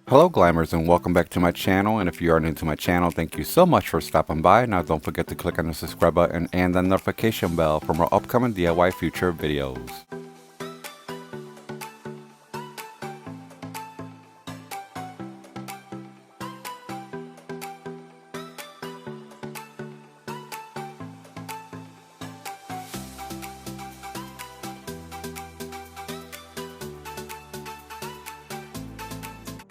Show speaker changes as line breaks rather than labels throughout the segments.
Hello Glammers and welcome back to my channel, and if you are new to my channel, thank you so much for stopping by. Now don't forget to click on the subscribe button and the notification bell for more upcoming DIY future videos.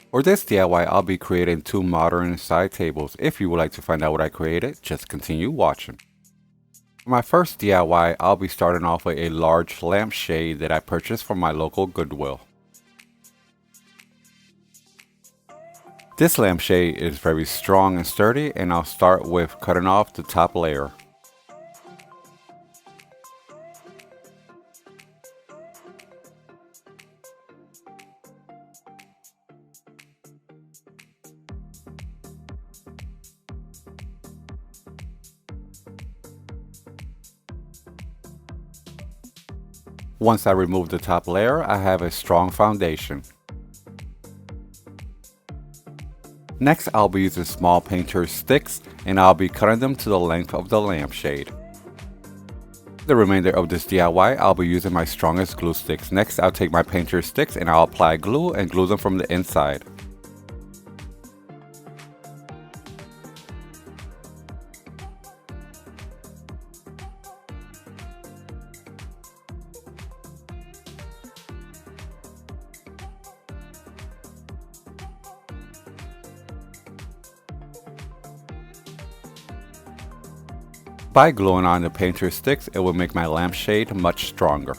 For this DIY, I'll be creating two modern side tables. If you would like to find out what I created, just continue watching. For my first DIY, I'll be starting off with a large lampshade that I purchased from my local Goodwill. This lampshade is very strong and sturdy, and I'll start with cutting off the top layer. Once I remove the top layer, I have a strong foundation. Next, I'll be using small painter's sticks, and I'll be cutting them to the length of the lampshade. The remainder of this DIY, I'll be using my strongest glue sticks. Next, I'll take my painter's sticks and I'll apply glue and glue them from the inside. By gluing on the painter's sticks, it will make my lampshade much stronger.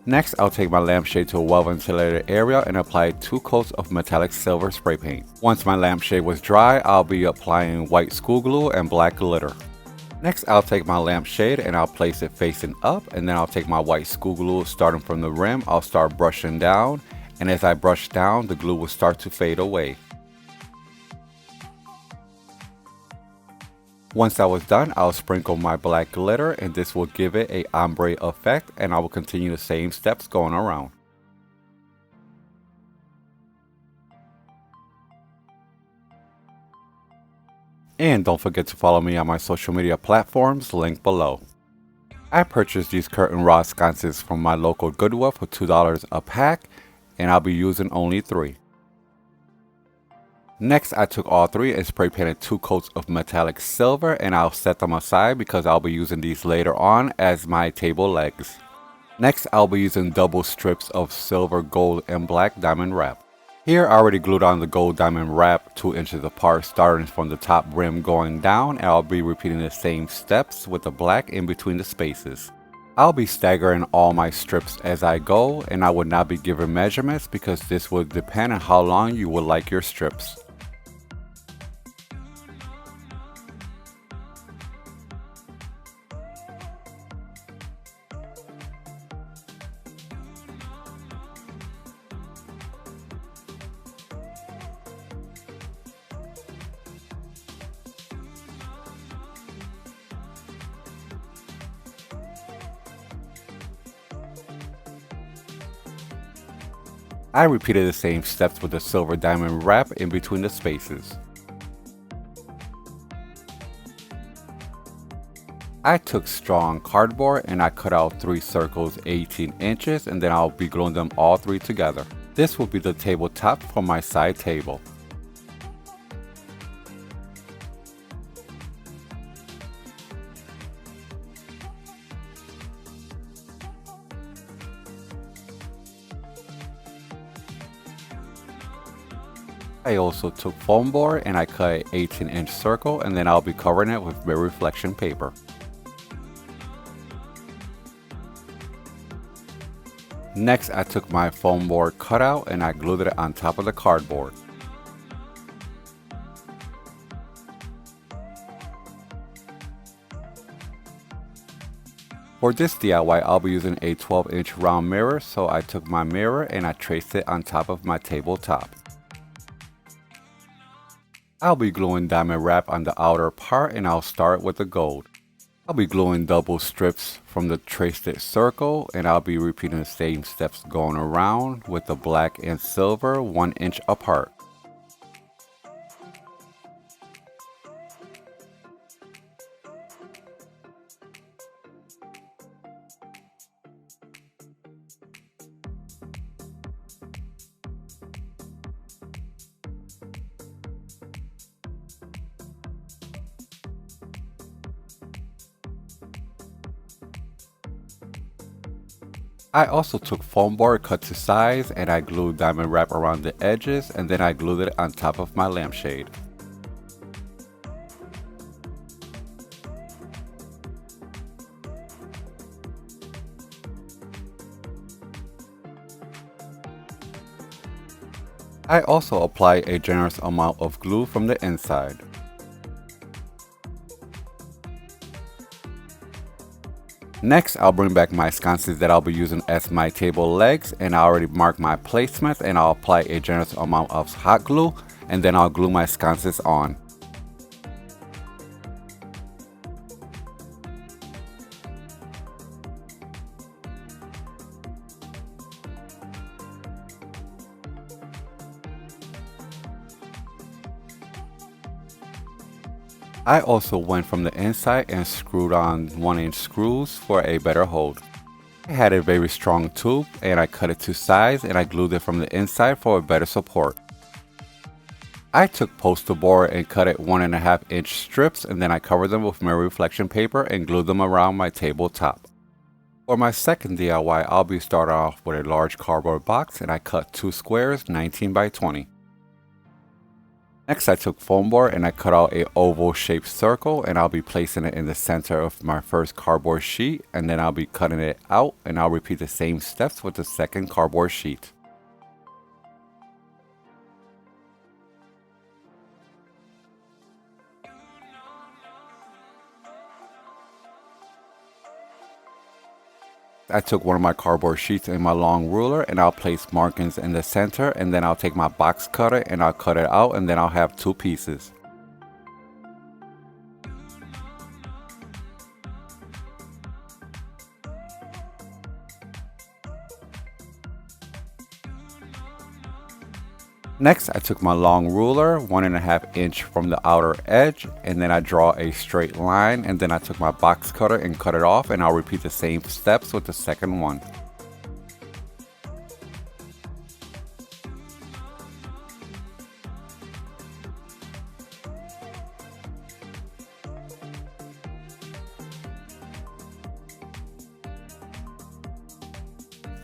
Next, I'll take my lampshade to a well-ventilated area and apply 2 coats of metallic silver spray paint. Once my lampshade was dry, I'll be applying white school glue and black glitter. Next, I'll take my lampshade and I'll place it facing up, and then I'll take my white school glue starting from the rim. I'll start brushing down, and as I brush down, the glue will start to fade away. Once that was done, I'll sprinkle my black glitter, and this will give it a ombre effect, and I will continue the same steps going around. And don't forget to follow me on my social media platforms, linked below. I purchased these curtain rod sconces from my local Goodwill for $2 a pack, and I'll be using only 3. Next, I took all 3 and spray painted 2 coats of metallic silver, and I'll set them aside because I'll be using these later on as my table legs. Next, I'll be using double strips of silver, gold, and black diamond wrap. Here, I already glued on the gold diamond wrap 2 inches apart, starting from the top rim going down, and I'll be repeating the same steps with the black in between the spaces. I'll be staggering all my strips as I go, and I would not be giving measurements because this will depend on how long you would like your strips. I repeated the same steps with the silver diamond wrap in between the spaces. I took strong cardboard and I cut out 3 circles 18 inches, and then I'll be gluing them all 3 together. This will be the tabletop for my side table. I also took foam board and I cut an 18-inch circle, and then I'll be covering it with mirror reflection paper. Next, I took my foam board cutout and I glued it on top of the cardboard. For this DIY, I'll be using a 12-inch round mirror, so I took my mirror and I traced it on top of my tabletop. I'll be gluing diamond wrap on the outer part, and I'll start with the gold. I'll be gluing double strips from the traced circle, and I'll be repeating the same steps going around with the black and silver 1 inch apart. I also took foam board cut to size and I glued diamond wrap around the edges and then I glued it on top of my lampshade. I also apply a generous amount of glue from the inside. Next, I'll bring back my sconces that I'll be using as my table legs, and I already marked my placement, and I'll apply a generous amount of hot glue and then I'll glue my sconces on. I also went from the inside and screwed on 1-inch screws for a better hold. I had a very strong tube and I cut it to size and I glued it from the inside for a better support. I took poster board and cut it 1.5-inch strips and then I covered them with mirror reflection paper and glued them around my tabletop. For my second DIY, I'll be starting off with a large cardboard box and I cut 2 squares 19 by 20. Next, I took foam board and I cut out a oval shaped circle and I'll be placing it in the center of my first cardboard sheet and then I'll be cutting it out and I'll repeat the same steps with the second cardboard sheet. I took one of my cardboard sheets and my long ruler and I'll place markings in the center and then I'll take my box cutter and I'll cut it out and then I'll have 2 pieces. Next, I took my long ruler, 1.5-inch from the outer edge, and then I draw a straight line, and then I took my box cutter and cut it off, and I'll repeat the same steps with the second one.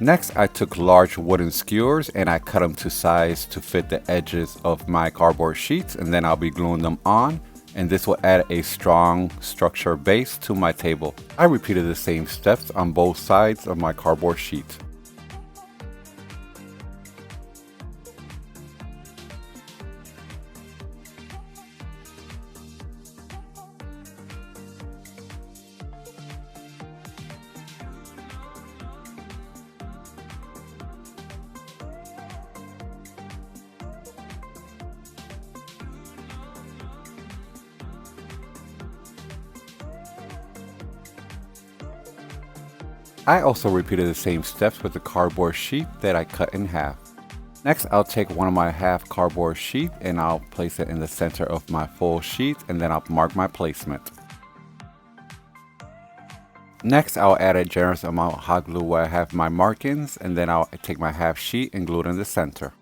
Next, I took large wooden skewers and I cut them to size to fit the edges of my cardboard sheets and then I'll be gluing them on and this will add a strong structure base to my table. I repeated the same steps on both sides of my cardboard sheet. I also repeated the same steps with the cardboard sheet that I cut in half. Next, I'll take one of my half cardboard sheet and I'll place it in the center of my full sheet and then I'll mark my placement. Next, I'll add a generous amount of hot glue where I have my markings and then I'll take my half sheet and glue it in the center.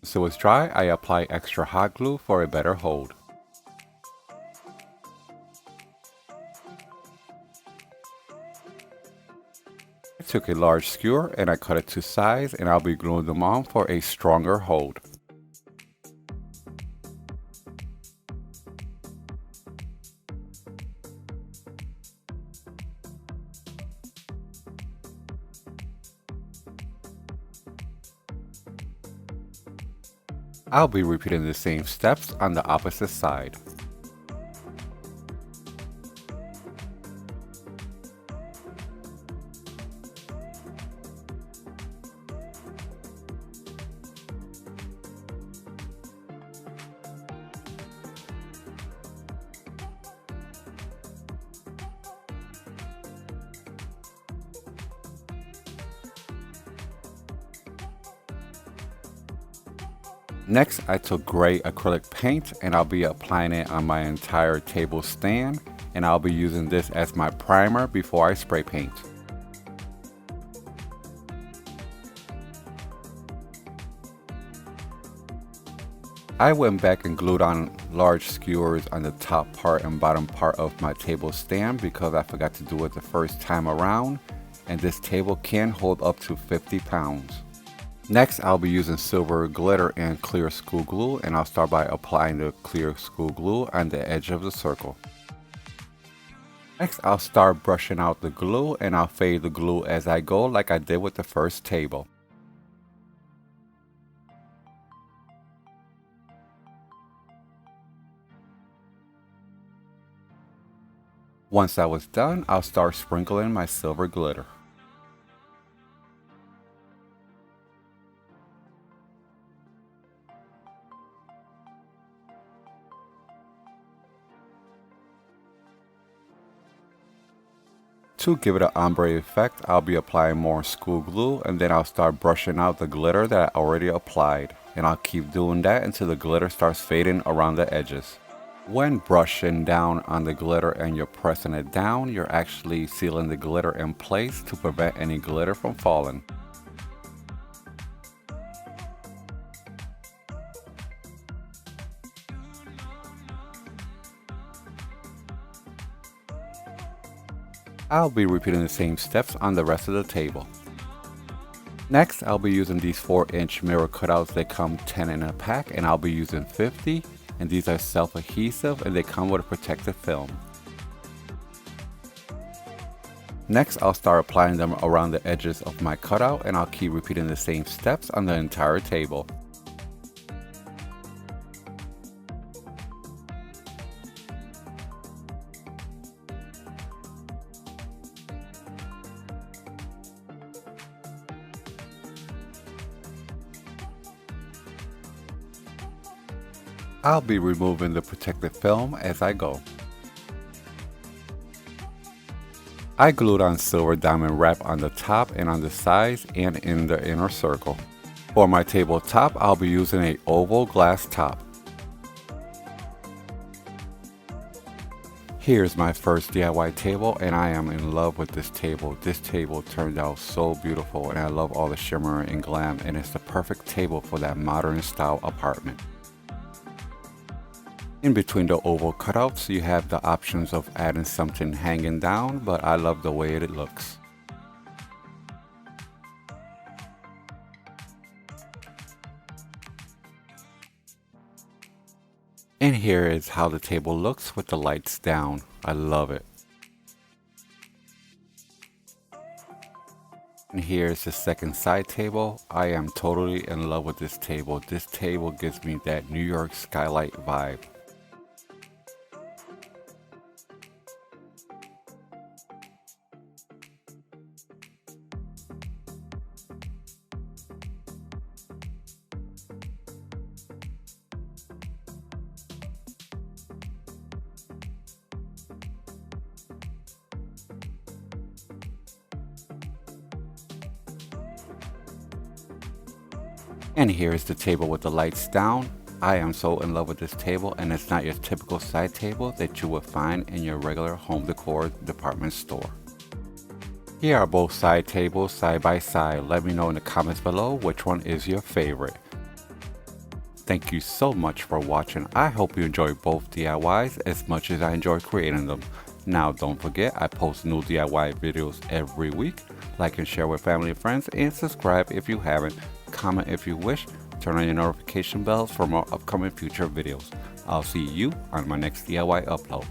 So it's dry, I apply extra hot glue for a better hold. I took a large skewer and I cut it to size and I'll be gluing them on for a stronger hold. I'll be repeating the same steps on the opposite side. Next, I took gray acrylic paint and I'll be applying it on my entire table stand and I'll be using this as my primer before I spray paint. I went back and glued on large skewers on the top part and bottom part of my table stand because I forgot to do it the first time around, and this table can hold up to 50 pounds. Next, I'll be using silver glitter and clear school glue, and I'll start by applying the clear school glue on the edge of the circle. Next, I'll start brushing out the glue, and I'll fade the glue as I go like I did with the first table. Once that was done, I'll start sprinkling my silver glitter. To give it an ombre effect, I'll be applying more school glue, and then I'll start brushing out the glitter that I already applied. And I'll keep doing that until the glitter starts fading around the edges. When brushing down on the glitter and you're pressing it down, you're actually sealing the glitter in place to prevent any glitter from falling. I'll be repeating the same steps on the rest of the table. Next, I'll be using these 4-inch mirror cutouts. They come 10 in a pack, and I'll be using 50. And these are self-adhesive and they come with a protective film. Next, I'll start applying them around the edges of my cutout, and I'll keep repeating the same steps on the entire table. I'll be removing the protective film as I go. I glued on silver diamond wrap on the top and on the sides and in the inner circle. For my tabletop, I'll be using an oval glass top. Here's my first DIY table, and I am in love with this table. This table turned out so beautiful, and I love all the shimmer and glam, and it's the perfect table for that modern style apartment. In between the oval cutouts, you have the options of adding something hanging down, but I love the way it looks. And here is how the table looks with the lights down. I love it. And here's the second side table. I am totally in love with this table. This table gives me that New York skylight vibe. And here's the table with the lights down. I am so in love with this table, and it's not your typical side table that you would find in your regular home decor department store. Here are both side tables side by side. Let me know in the comments below which one is your favorite. Thank you so much for watching. I hope you enjoy both DIYs as much as I enjoy creating them. Now don't forget, I post new DIY videos every week. Like and share with family and friends, and subscribe if you haven't. Comment if you wish. Turn on your notification bells for more upcoming future videos. I'll see you on my next DIY upload.